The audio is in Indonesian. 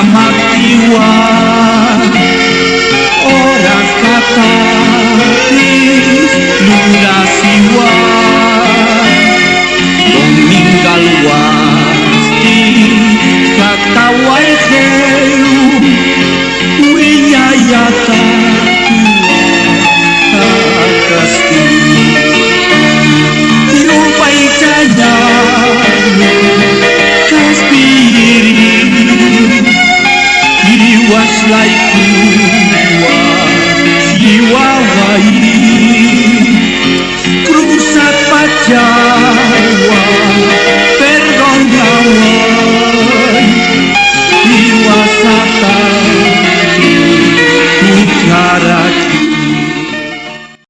Mahatiwa ora kata lunasiwa meninggal wasti kata waikeu wiyayata kasti yupai jaya was like jiwa wai krusat pajawa pergondawai jiwa sata utara